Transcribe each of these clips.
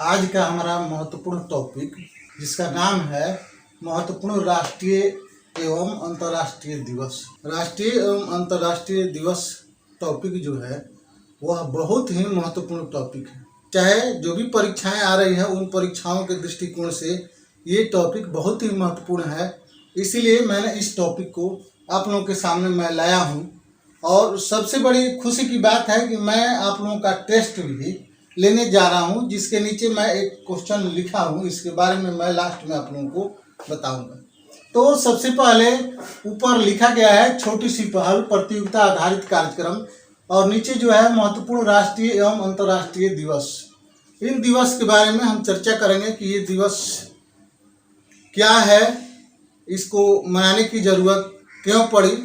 आज का हमारा महत्वपूर्ण टॉपिक जिसका नाम है महत्वपूर्ण राष्ट्रीय एवं अंतर्राष्ट्रीय दिवस। राष्ट्रीय एवं अंतर्राष्ट्रीय दिवस टॉपिक जो है वह बहुत ही महत्वपूर्ण टॉपिक है। चाहे जो भी परीक्षाएं आ रही हैं उन परीक्षाओं के दृष्टिकोण से ये टॉपिक बहुत ही महत्वपूर्ण है। इसीलिए मैंने इस टॉपिक को आप लोगों के सामने मैं लाया हूँ। और सबसे बड़ी खुशी की बात है कि मैं आप लोगों का टेस्ट भी लेने जा रहा हूँ, जिसके नीचे मैं एक क्वेश्चन लिखा हूँ। इसके बारे में मैं लास्ट में आप लोगों को बताऊंगा। तो सबसे पहले ऊपर लिखा गया है छोटी सी पहल प्रतियोगिता आधारित कार्यक्रम, और नीचे जो है महत्वपूर्ण राष्ट्रीय एवं अंतर्राष्ट्रीय दिवस। इन दिवस के बारे में हम चर्चा करेंगे कि ये दिवस क्या है, इसको मनाने की ज़रूरत क्यों पड़ी,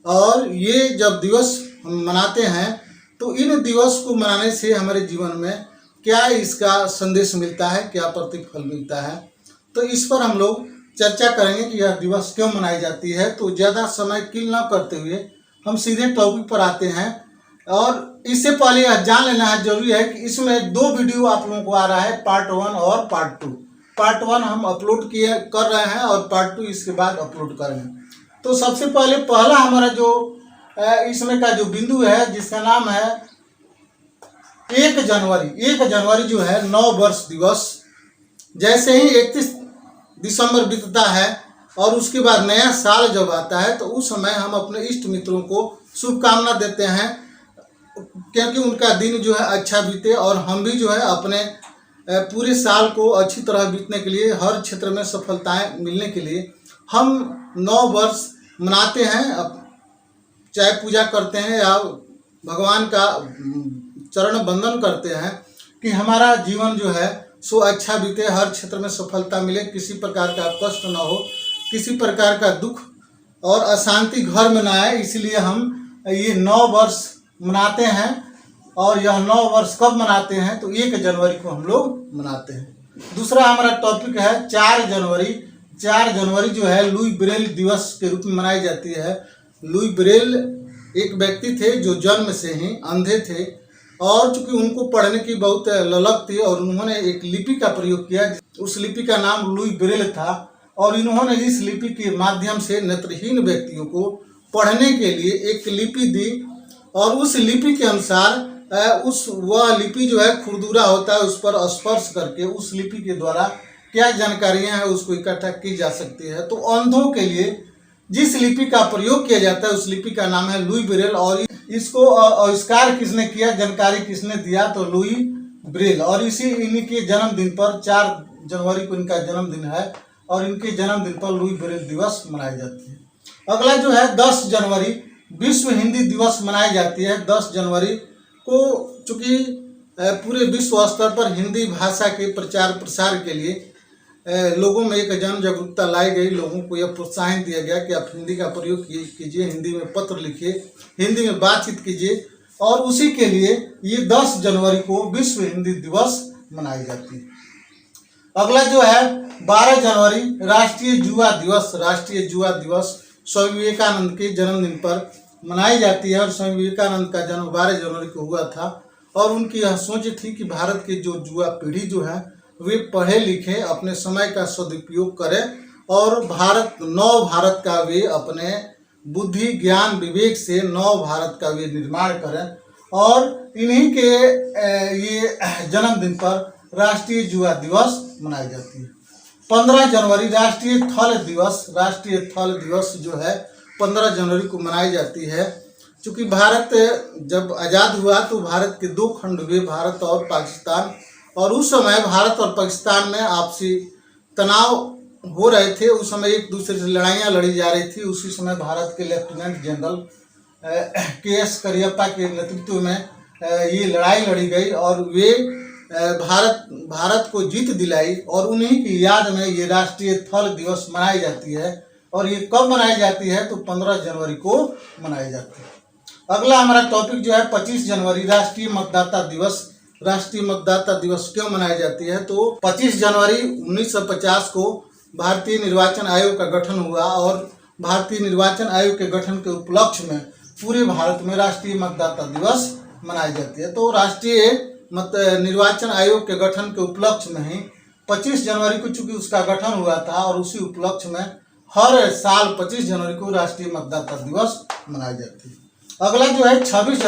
और ये जब दिवस हम मनाते हैं तो इन दिवस को मनाने से हमारे जीवन में क्या इसका संदेश मिलता है, क्या प्रतिफल मिलता है। तो इस पर हम लोग चर्चा करेंगे कि यह दिवस क्यों मनाई जाती है। तो ज़्यादा समय किल न करते हुए हम सीधे टॉपिक पर आते हैं। और इससे पहले यह जान लेना जरूरी है कि इसमें दो वीडियो आप लोगों को आ रहा है, पार्ट 1 और पार्ट 2। पार्ट 1 हम अपलोड कर रहे हैं और पार्ट 2 इसके बाद अपलोड करेंगे। तो सबसे पहला हमारा जो इसमें का जो बिंदु है जिसका नाम है 1 जनवरी। 1 जनवरी जो है नव वर्ष दिवस। जैसे ही 31 दिसंबर बीतता है और उसके बाद नया साल जब आता है तो उस समय हम अपने इष्ट मित्रों को शुभकामना देते हैं, क्योंकि उनका दिन जो है अच्छा बीते और हम भी जो है अपने पूरे साल को अच्छी तरह बीतने के लिए, हर क्षेत्र में सफलताएं मिलने के लिए हम नव वर्ष मनाते हैं। चाहे पूजा करते हैं या भगवान का चरण बंदन करते हैं कि हमारा जीवन जो है सो अच्छा बीते, हर क्षेत्र में सफलता मिले, किसी प्रकार का कष्ट न हो, किसी प्रकार का दुख और अशांति घर में ना आए। इसलिए हम ये नव वर्ष मनाते हैं। और यह नव वर्ष कब मनाते हैं तो 1 जनवरी को हम लोग मनाते हैं। दूसरा हमारा टॉपिक है 4 जनवरी। 4 जनवरी जो है लुई ब्रेल दिवस के रूप में मनाई जाती है। लुई ब्रेल एक व्यक्ति थे जो जन्म से ही अंधे थे, और चूंकि उनको पढ़ने की बहुत ललक थी और उन्होंने एक लिपि का प्रयोग किया। उस लिपि का नाम लुई ब्रेल था, और इन्होंने इस लिपि के माध्यम से नेत्रहीन व्यक्तियों को पढ़ने के लिए एक लिपि दी। और उस लिपि के अनुसार वह लिपि जो है खुरदुरा होता है, उस पर स्पर्श करके उस लिपि के द्वारा क्या जानकारियां हैं उसको इकट्ठा की जा सकती है। तो अंधों के लिए जिस लिपि का प्रयोग किया जाता है उस लिपि का नाम है लुई ब्रेल। और इसको आविष्कार किसने किया, जानकारी किसने दिया, तो लुई ब्रेल। और इनके जन्मदिन पर 4 जनवरी को इनका जन्मदिन है, और इनके जन्मदिन पर लुई ब्रेल दिवस मनाई जाती है। अगला जो है 10 जनवरी विश्व हिंदी दिवस मनाई जाती है। 10 जनवरी को चूँकि पूरे विश्व स्तर पर हिंदी भाषा के प्रचार प्रसार के लिए लोगों में एक जन जागरूकता लाई गई। लोगों को यह प्रोत्साहन दिया गया कि आप हिंदी का प्रयोग कीजिए, हिंदी में पत्र लिखिए, हिंदी में बातचीत कीजिए। और उसी के लिए ये 10 जनवरी को विश्व हिंदी दिवस मनाई जाती है। अगला जो है 12 जनवरी राष्ट्रीय युवा दिवस। राष्ट्रीय युवा दिवस स्वामी विवेकानंद के जन्मदिन पर मनाई जाती है। और स्वामी विवेकानंद का जन्म 12 जनवरी को हुआ था, और उनकी यह सोच थी कि भारत की जो युवा पीढ़ी जो है वे पढ़े लिखे, अपने समय का सदुपयोग करें, और नव भारत का वे अपने बुद्धि ज्ञान विवेक से नव भारत का वे निर्माण करें। और इन्हीं के ये जन्मदिन पर राष्ट्रीय युवा दिवस मनाई जाती है। 15 जनवरी राष्ट्रीय थल दिवस। राष्ट्रीय थल दिवस जो है 15 जनवरी को मनाई जाती है। चूँकि भारत जब आज़ाद हुआ तो भारत के 2 खंड हुए, भारत और पाकिस्तान। और उस समय भारत और पाकिस्तान में आपसी तनाव हो रहे थे। उस समय एक दूसरे से लड़ाइयाँ लड़ी जा रही थी। उसी समय भारत के लेफ्टिनेंट जनरल KS करियप्पा के नेतृत्व में ये लड़ाई लड़ी गई, और वे भारत को जीत दिलाई। और उन्हीं की याद में ये राष्ट्रीय थल दिवस मनाई जाती है। और ये कब मनाई जाती है तो 15 जनवरी को मनाई जाती है। अगला हमारा टॉपिक जो है 25 जनवरी राष्ट्रीय मतदाता दिवस। राष्ट्रीय मतदाता दिवस क्यों मनाई जाती है तो 25 जनवरी 1950 को भारतीय निर्वाचन आयोग का गठन हुआ, और भारतीय निर्वाचन आयोग के गठन के उपलक्ष्य में पूरे भारत में राष्ट्रीय मतदाता दिवस मनाई जाती है। तो राष्ट्रीय निर्वाचन आयोग के गठन के उपलक्ष्य में ही 25 जनवरी को चूंकि उसका गठन हुआ था और उसी उपलक्ष्य में हर साल 25 जनवरी को राष्ट्रीय मतदाता दिवस मनाई जाती है। अगला जो है 26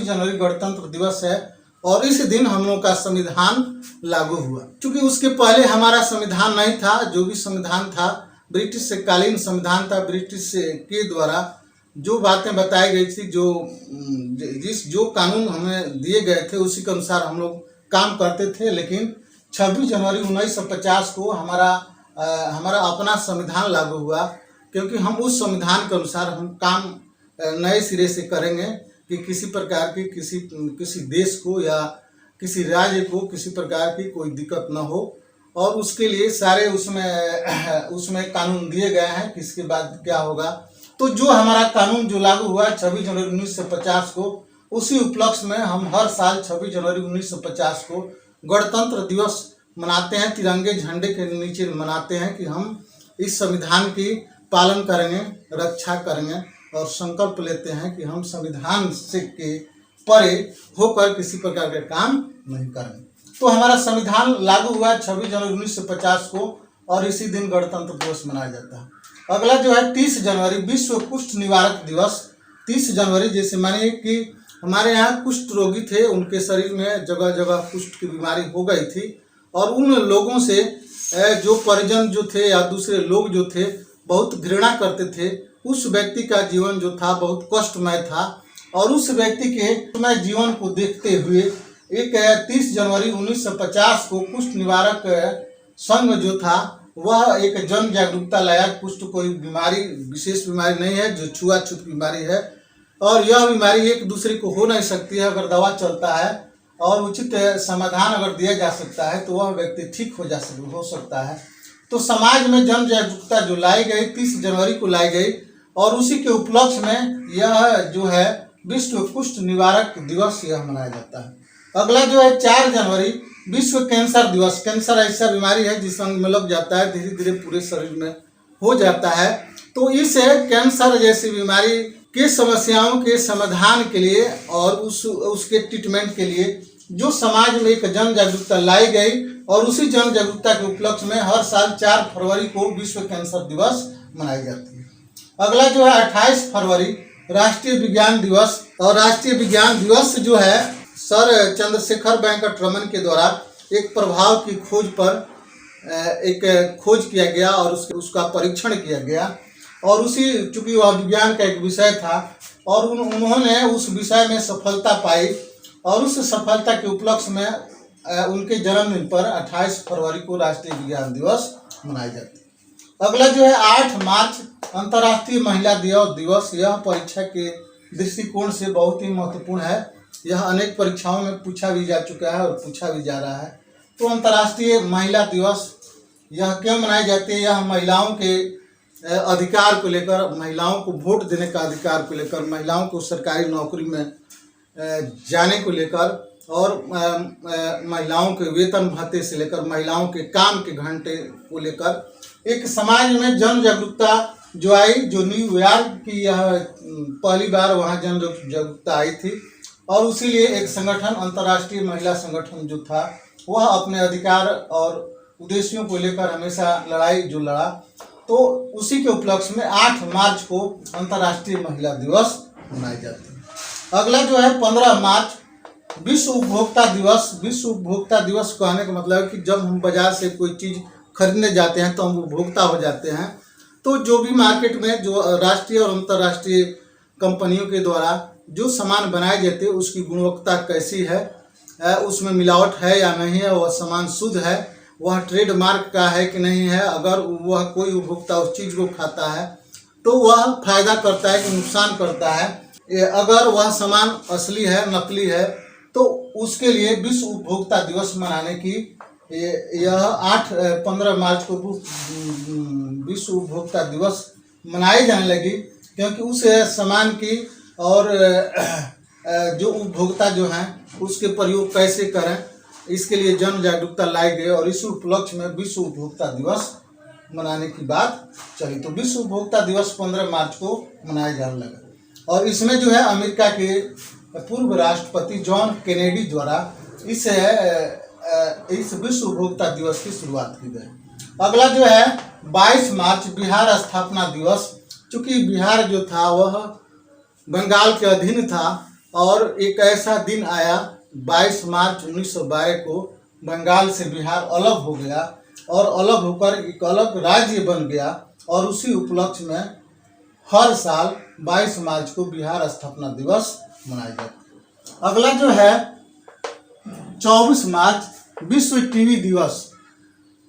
जनवरी गणतंत्र दिवस है और इस दिन हम लोगों का संविधान लागू हुआ। क्योंकि उसके पहले हमारा संविधान नहीं था, जो भी संविधान था ब्रिटिश से कालीन संविधान था। ब्रिटिश के द्वारा जो बातें बताई गई थी, जो कानून हमें दिए गए थे उसी के अनुसार हम लोग काम करते थे। लेकिन 26 जनवरी 1950 को हमारा अपना संविधान लागू हुआ, क्योंकि हम उस संविधान के अनुसार हम काम नए सिरे से करेंगे कि किसी प्रकार की किसी देश को या किसी राज्य को किसी प्रकार की कोई दिक्कत न हो। और उसके लिए सारे उसमें कानून दिए गए हैं कि इसके बाद क्या होगा। तो जो हमारा कानून जो लागू हुआ 26 जनवरी 1950 को, उसी उपलक्ष्य में हम हर साल 26 जनवरी 1950 को गणतंत्र दिवस मनाते हैं। तिरंगे झंडे के नीचे मनाते हैं कि हम इस संविधान की पालन करेंगे, रक्षा करेंगे और संकल्प लेते हैं कि हम संविधान से के परे होकर किसी प्रकार के काम नहीं करेंगे। तो हमारा संविधान लागू हुआ 26 जनवरी 1950 को और इसी दिन गणतंत्र दिवस मनाया जाता है। अगला जो है 30 जनवरी विश्व कुष्ठ निवारक दिवस। 30 जनवरी जैसे मानिए कि हमारे यहाँ कुष्ठ रोगी थे, उनके शरीर में जगह जगह कुष्ठ की बीमारी हो गई थी और उन लोगों से जो परिजन जो थे या दूसरे लोग जो थे बहुत घृणा करते थे। उस व्यक्ति का जीवन जो था बहुत कष्टमय था और उस व्यक्ति के जीवन को देखते हुए एक 30 जनवरी 1950 को कुष्ठ निवारक संघ जो था वह एक जन जागरूकता लाया। कुष्ठ कोई बीमारी, विशेष बीमारी नहीं है, जो छुआछूत बीमारी है और यह बीमारी एक दूसरे को हो नहीं सकती है। अगर दवा चलता है और उचित समाधान अगर दिया जा सकता है तो वह व्यक्ति ठीक हो सकता है। तो समाज में जन जागरूकता जो लाई गई 30 जनवरी को लाई गई और उसी के उपलक्ष्य में यह जो है विश्व कुष्ठ निवारक दिवस यह मनाया जाता है। अगला जो है 4 जनवरी विश्व कैंसर दिवस। कैंसर ऐसा बीमारी है जिस अंग में लग जाता है, धीरे धीरे पूरे शरीर में हो जाता है। तो इस कैंसर जैसी बीमारी के समस्याओं के समाधान के लिए और उसके ट्रीटमेंट के लिए जो समाज में एक जन जागरूकता लाई गई और उसी जन जागरूकता के उपलक्ष्य में हर साल 4 फरवरी को विश्व कैंसर दिवस मनाई जाती है। अगला जो है 28 फरवरी राष्ट्रीय विज्ञान दिवस। और राष्ट्रीय विज्ञान दिवस जो है सर चंद्रशेखर वेंकट रमन के द्वारा एक प्रभाव की खोज पर एक खोज किया गया और उसका परीक्षण किया गया और उसी चूंकि वह विज्ञान का एक विषय था और उन्होंने उस विषय में सफलता पाई और उस सफलता के उपलक्ष्य में उनके जन्मदिन पर 28 फरवरी को राष्ट्रीय विज्ञान दिवस मनाई जाती है। अगला जो है 8 मार्च अंतर्राष्ट्रीय महिला दिवस। यह परीक्षा के दृष्टिकोण से बहुत ही महत्वपूर्ण है। यह अनेक परीक्षाओं में पूछा भी जा चुका है और पूछा भी जा रहा है। तो अंतर्राष्ट्रीय महिला दिवस यह क्यों मनाई जाती है? यह महिलाओं के अधिकार को लेकर, महिलाओं को वोट देने का अधिकार को लेकर, महिलाओं को सरकारी नौकरी में जाने को लेकर और महिलाओं के वेतन भत्ते से लेकर महिलाओं के काम के घंटे को लेकर एक समाज में जन जागरूकता जो आई, जो न्यूयॉर्क की यह पहली बार वहाँ जन जागरूकता आई थी और इसीलिए एक संगठन अंतर्राष्ट्रीय महिला संगठन जो था वह अपने अधिकार और उद्देश्यों को लेकर हमेशा लड़ाई जो लड़ा। तो उसी के उपलक्ष्य में 8 मार्च को अंतर्राष्ट्रीय महिला दिवस मनाई जाती है। अगला जो है 15 मार्च विश्व उपभोक्ता दिवस। विश्व उपभोक्ता दिवस कहने का मतलब है कि जब हम बाजार से कोई चीज़ खरीदने जाते हैं तो हम उपभोक्ता हो जाते हैं। तो जो भी मार्केट में जो राष्ट्रीय और अंतर्राष्ट्रीय कंपनियों के द्वारा जो सामान बनाए जाते हैं उसकी गुणवत्ता कैसी है, उसमें मिलावट है या नहीं है, वह सामान शुद्ध है, वह ट्रेडमार्क का है कि नहीं है। अगर वह कोई उपभोक्ता उस चीज़ को खाता है तो वह फायदा करता है कि नुकसान करता है। अगर वह सामान असली है, नकली है, तो उसके लिए विश्व उपभोक्ता दिवस मनाने की यह 15 मार्च को विश्व उपभोक्ता दिवस मनाई जाने लगी, क्योंकि उस सामान की और जो उपभोक्ता जो हैं उसके प्रयोग कैसे करें इसके लिए जन जागरूकता लाई गई और इस उपलक्ष्य में विश्व उपभोक्ता दिवस मनाने की बात चली। तो विश्व उपभोक्ता दिवस 15 मार्च को मनाया जाने लगा और इसमें जो है अमेरिका के पूर्व राष्ट्रपति जॉन कैनेडी द्वारा इस विश्व उपभोक्ता दिवस की शुरुआत की गई। अगला जो है 22 मार्च बिहार स्थापना दिवस। चूँकि बिहार जो था वह बंगाल के अधीन था और एक ऐसा दिन आया 22 मार्च 1912 को बंगाल से बिहार अलग हो गया और अलग होकर एक अलग राज्य बन गया और उसी उपलक्ष्य में हर साल 22 मार्च को बिहार स्थापना दिवस मनाया जाता है। अगला जो है 24 मार्च विश्व टीबी दिवस।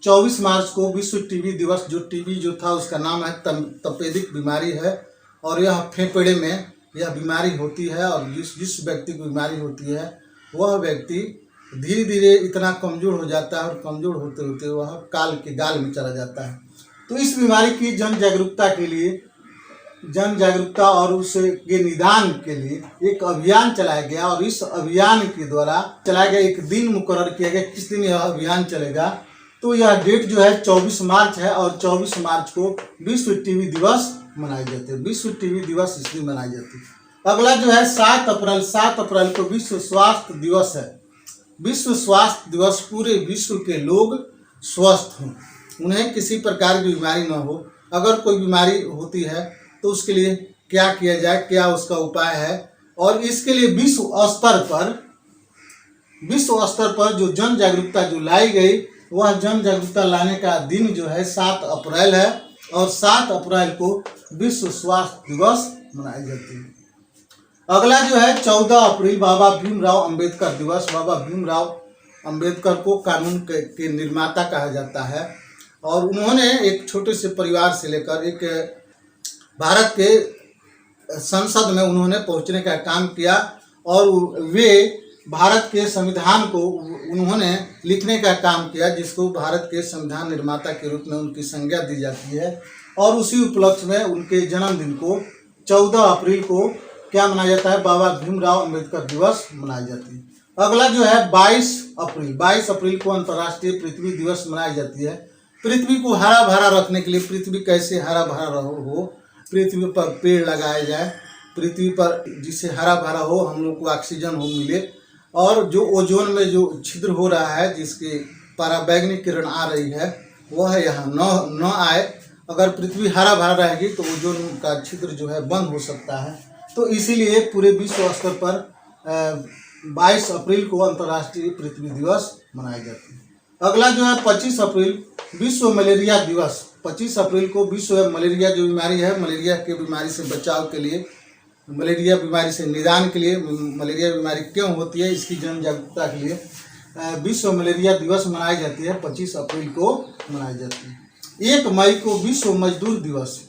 24 मार्च को विश्व टीबी दिवस, जो टीबी जो था उसका नाम है तपेदिक बीमारी है और यह फेफड़े में यह बीमारी होती है और जिस व्यक्ति को बीमारी होती है वह व्यक्ति धीरे धीरे इतना कमज़ोर हो जाता है और कमज़ोर होते होते वह काल के गाल में चला जाता है। तो इस बीमारी की जन जागरूकता के लिए, जन जागरूकता और उसके निदान के लिए एक अभियान चलाया गया और इस अभियान के द्वारा चलाया गया एक दिन मुकर्रर किया गया किस दिन यह अभियान चलेगा। तो यह डेट जो है 24 मार्च है और 24 मार्च को विश्व टीबी दिवस मनाए जाते हैं। विश्व टीबी दिवस इसलिए मनाई जाती है। अगला जो है 7 अप्रैल। 7 अप्रैल को विश्व स्वास्थ्य दिवस है। विश्व स्वास्थ्य दिवस पूरे विश्व के लोग स्वस्थ हों, उन्हें किसी प्रकार की बीमारी न हो। अगर कोई बीमारी होती है तो उसके लिए क्या किया जाए, क्या उसका उपाय है, और इसके लिए विश्व स्तर पर जो जन जागरूकता जो लाई गई वह जन जागरूकता लाने का दिन जो है 7 अप्रैल है और 7 अप्रैल को विश्व स्वास्थ्य दिवस मनाई जाती है। अगला जो है 14 अप्रैल बाबा भीमराव अंबेडकर दिवस। बाबा भीमराव अंबेडकर को कानून के निर्माता कहा जाता है और उन्होंने एक छोटे से परिवार से लेकर एक भारत के संसद में उन्होंने पहुंचने का काम किया और वे भारत के संविधान को उन्होंने लिखने का काम किया, जिसको भारत के संविधान निर्माता के रूप में उनकी संज्ञा दी जाती है। और उसी उपलक्ष्य में उनके जन्मदिन को 14 अप्रैल को क्या मनाया जाता है, बाबा भीमराव अंबेडकर दिवस मनाई जाती है। अगला जो है 22 अप्रैल। 22 अप्रैल को अंतर्राष्ट्रीय पृथ्वी दिवस मनाई जाती है। पृथ्वी को हरा भरा रखने के लिए, पृथ्वी कैसे हरा भरा हो, पृथ्वी पर पेड़ लगाए जाए, पृथ्वी पर जिससे हरा भरा हो, हम लोग को ऑक्सीजन हो मिले, और जो ओजोन में जो छिद्र हो रहा है जिसके पराबैंगनी किरण आ रही है वह यहाँ न आए। अगर पृथ्वी हरा भरा रहेगी तो ओजोन का छिद्र जो है बंद हो सकता है। तो इसीलिए पूरे विश्व स्तर पर 22 अप्रैल को अंतर्राष्ट्रीय पृथ्वी दिवस मनाई जाती है। अगला जो है 25 अप्रैल विश्व मलेरिया दिवस। 25 अप्रैल को विश्व मलेरिया जो बीमारी है, मलेरिया के बीमारी से बचाव के लिए, मलेरिया बीमारी से निदान के लिए, मलेरिया बीमारी क्यों होती है इसकी जन जागरूकता के लिए विश्व मलेरिया दिवस मनाई जाती है। 25 अप्रैल को मनाई जाती है। 1 मई को विश्व मजदूर दिवस।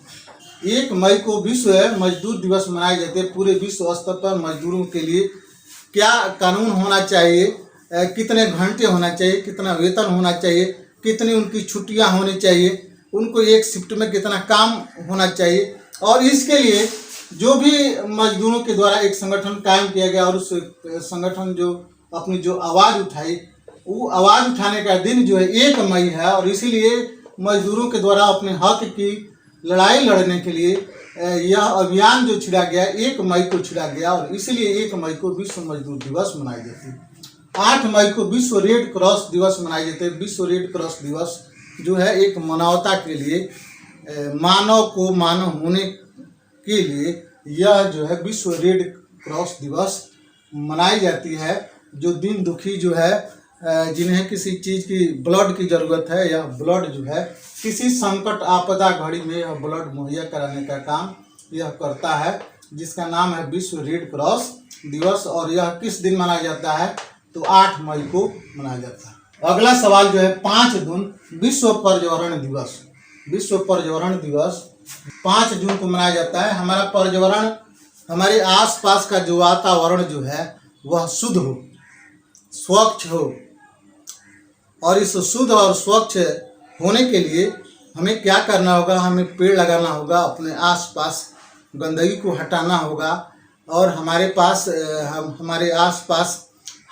1 मई को विश्व मजदूर दिवस मनाए जाते हैं। पूरे विश्व स्तर पर मजदूरों के लिए क्या कानून होना चाहिए, कितने घंटे होना चाहिए, कितना वेतन होना चाहिए, कितनी उनकी छुट्टियां होनी चाहिए, उनको एक शिफ्ट में कितना काम होना चाहिए, और इसके लिए जो भी मजदूरों के द्वारा एक संगठन कायम किया गया और उस संगठन जो अपनी जो आवाज़ उठाई, वो आवाज़ उठाने का दिन जो है 1 मई है। और इसीलिए मजदूरों के द्वारा अपने हक की लड़ाई लड़ने के लिए यह अभियान जो छिड़ा गया 1 मई को छिड़ा गया और इसीलिए 1 मई को विश्व मजदूर दिवस मनाई जाती है। 8 मई को विश्व रेड क्रॉस दिवस मनाए जाते हैं। विश्व रेड क्रॉस दिवस जो है एक मानवता के लिए, मानव को मानव होने के लिए यह जो है विश्व रेड क्रॉस दिवस मनाई जाती है। जो दीन दुखी जो है, जिन्हें किसी चीज़ की ब्लड की ज़रूरत है, यह ब्लड जो है किसी संकट आपदा घड़ी में यह ब्लड मुहैया कराने का काम यह करता है, जिसका नाम है विश्व रेड क्रॉस दिवस। और यह किस दिन मनाया जाता है, तो 8 मई को मनाया जाता है। अगला सवाल जो है 5 जून विश्व पर्यावरण दिवस। विश्व पर्यावरण दिवस 5 जून को मनाया जाता है। हमारा पर्यावरण, हमारे आसपास का जो वातावरण जो है वह शुद्ध हो, स्वच्छ हो, और इस शुद्ध और स्वच्छ होने के लिए हमें क्या करना होगा, हमें पेड़ लगाना होगा, अपने आसपास गंदगी को हटाना होगा और हमारे पास हमारे आसपास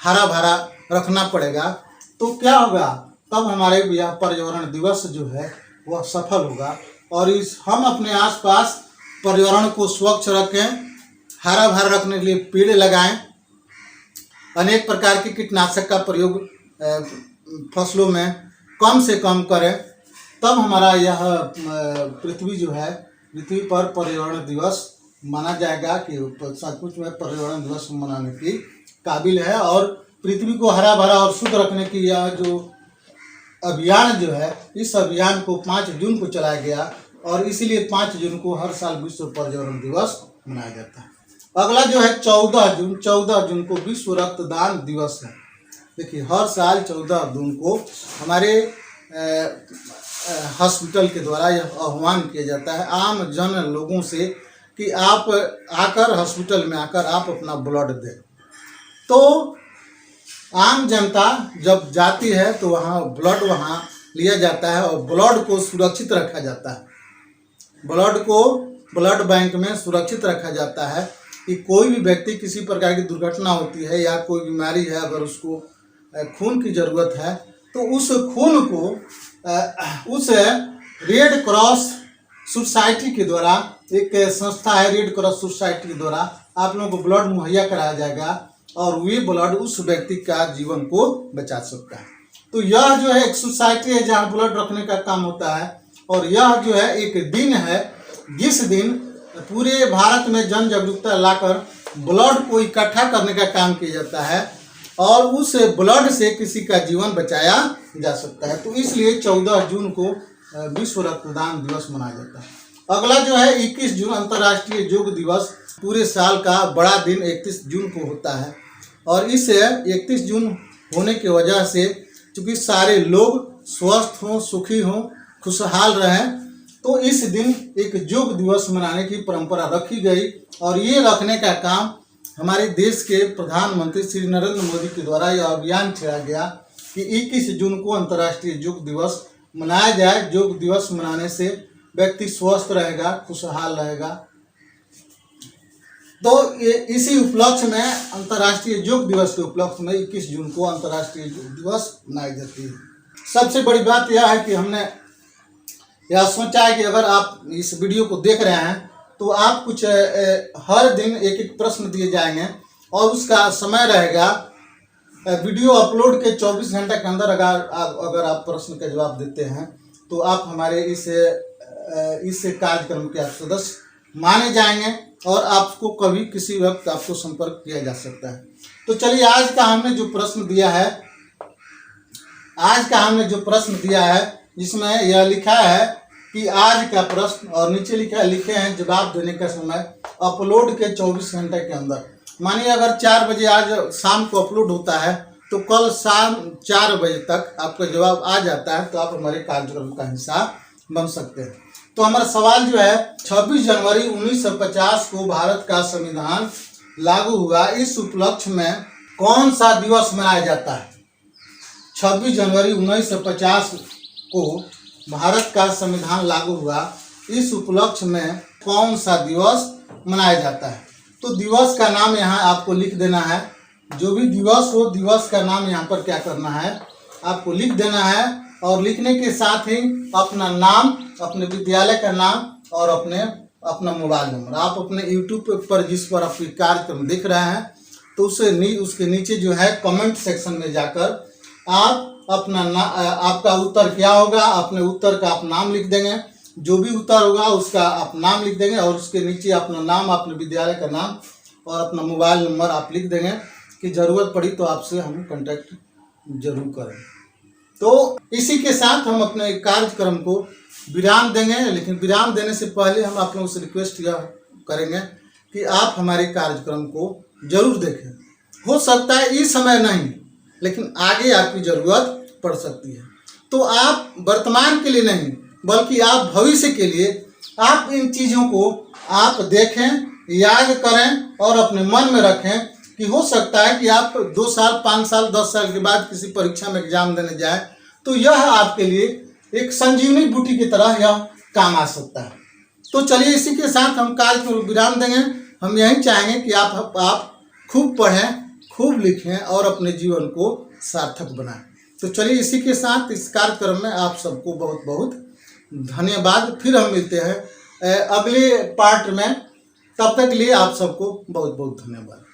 हरा भरा रखना पड़ेगा। तो क्या होगा, तब हमारे यह पर्यावरण दिवस जो है वह सफल होगा। और हम अपने आसपास पर्यावरण को स्वच्छ रखें, हरा भरा रखने के लिए पेड़ लगाएं अनेक प्रकार के कीटनाशक का प्रयोग फसलों में कम से कम करें, तब हमारा यह पृथ्वी जो है, पृथ्वी पर पर्यावरण दिवस माना जाएगा कि सचमुच में पर्यावरण दिवस मनाने की काबिल है। और पृथ्वी को हरा भरा और शुद्ध रखने की यह जो अभियान जो है, इस अभियान को 5 जून को चलाया गया और इसीलिए 5 जून को हर साल विश्व पर्यावरण दिवस मनाया जाता है। अगला जो है 14 जून को विश्व रक्तदान दिवस है। देखिए, हर साल 14 जून को हमारे हॉस्पिटल के द्वारा यह आह्वान किया जाता है आम जन लोगों से कि आप आकर हॉस्पिटल में आकर आप अपना ब्लड दें। तो आम जनता जब जाती है तो वहाँ ब्लड वहाँ लिया जाता है और ब्लड को सुरक्षित रखा जाता है। ब्लड को ब्लड बैंक में सुरक्षित रखा जाता है कि कोई भी व्यक्ति किसी प्रकार की दुर्घटना होती है या कोई बीमारी है, अगर उसको खून की ज़रूरत है तो उस खून को उस रेड क्रॉस सोसाइटी के द्वारा, एक संस्था है रेड क्रॉस सोसाइटी के द्वारा आप लोगों को ब्लड मुहैया कराया जाएगा और वे ब्लड उस व्यक्ति का जीवन को बचा सकता है। तो यह जो है एक सोसाइटी है जहाँ ब्लड रखने का काम होता है और यह जो है एक दिन है जिस दिन पूरे भारत में जन जागरूकता लाकर ब्लड को इकट्ठा करने का काम किया जाता है और उस ब्लड से किसी का जीवन बचाया जा सकता है। तो इसलिए 14 जून को विश्व रक्तदान दिवस मनाया जाता है। अगला जो है 21 जून अंतर्राष्ट्रीय योग दिवस। पूरे साल का बड़ा दिन 31 जून को होता है और इस 31 जून होने की वजह से चूँकि सारे लोग स्वस्थ हों, सुखी हों, खुशहाल रहें, तो इस दिन एक योग दिवस मनाने की परंपरा रखी गई और ये रखने का काम हमारे देश के प्रधानमंत्री श्री नरेंद्र मोदी के द्वारा यह अभियान छेड़ा गया कि 21 जून को अंतर्राष्ट्रीय योग दिवस मनाया जाए। योग दिवस मनाने से व्यक्ति स्वस्थ रहेगा, खुशहाल रहेगा। तो इसी उपलक्ष्य में अंतर्राष्ट्रीय योग दिवस के उपलक्ष्य में 21 जून को अंतर्राष्ट्रीय योग दिवस मनाई जाती है। सबसे बड़ी बात यह है कि हमने यह सोचा है कि अगर आप इस वीडियो को देख रहे हैं तो आप कुछ हर दिन एक एक प्रश्न दिए जाएंगे और उसका समय रहेगा। वीडियो अपलोड के 24 घंटे के अंदर अगर आप प्रश्न का जवाब देते हैं तो आप हमारे इस कार्यक्रम के आप सदस्य माने जाएंगे और आपको कभी किसी वक्त आपको संपर्क किया जा सकता है। तो चलिए, आज का हमने जो प्रश्न दिया है जिसमें यह लिखा है कि आज का प्रश्न और नीचे लिखे हैं जवाब देने का समय अपलोड के 24 घंटे के अंदर। मानिए अगर 4 बजे आज शाम को अपलोड होता है तो कल शाम 4 बजे तक आपका जवाब आ जाता है तो आप हमारे कार्यक्रम का हिस्सा बन सकते हैं। तो हमारा सवाल जो है 26 जनवरी 1950 को भारत का संविधान लागू हुआ, इस उपलक्ष्य में कौन सा दिवस मनाया जाता है? 26 जनवरी 1950 को भारत का संविधान लागू हुआ, इस उपलक्ष्य में कौन सा दिवस मनाया जाता है? तो दिवस का नाम यहाँ आपको लिख देना है। जो भी दिवस हो, दिवस का नाम यहाँ पर क्या करना है, आपको लिख देना है और लिखने के साथ ही अपना नाम, अपने विद्यालय का नाम और अपना मोबाइल नंबर। आप अपने YouTube पर जिस पर आप कार्यक्रम देख रहे हैं तो उसके नीचे जो है कमेंट सेक्शन में जाकर आप आपका उत्तर क्या होगा, अपने उत्तर का आप नाम लिख देंगे। जो भी उत्तर होगा उसका आप नाम लिख देंगे और उसके नीचे अपना नाम, अपने विद्यालय का नाम और अपना मोबाइल नंबर आप लिख देंगे कि ज़रूरत पड़ी तो आपसे हम कांटेक्ट जरूर करें। तो इसी के साथ हम अपने कार्यक्रम को विराम देंगे, लेकिन विराम देने से पहले हम आप लोगों से रिक्वेस्ट यह करेंगे कि आप हमारे कार्यक्रम को जरूर देखें। हो सकता है इस समय नहीं, लेकिन आगे आपकी ज़रूरत पड़ सकती है। तो आप वर्तमान के लिए नहीं बल्कि आप भविष्य के लिए आप इन चीज़ों को आप देखें, याद करें और अपने मन में रखें कि हो सकता है कि आप 2 साल, 5 साल, 10 साल के बाद किसी परीक्षा में एग्जाम देने जाए तो यह आपके लिए एक संजीवनी बूटी की तरह यह काम आ सकता है। तो चलिए, इसी के साथ हम कार्यक्रम को विराम देंगे। हम यही चाहेंगे कि आप खूब पढ़ें, खूब लिखें और अपने जीवन को सार्थक बनाएं। तो चलिए, इसी के साथ इस कार्यक्रम में आप सबको बहुत बहुत धन्यवाद। फिर हम मिलते हैं अगले पार्ट में। तब तक के लिए आप सबको बहुत बहुत धन्यवाद।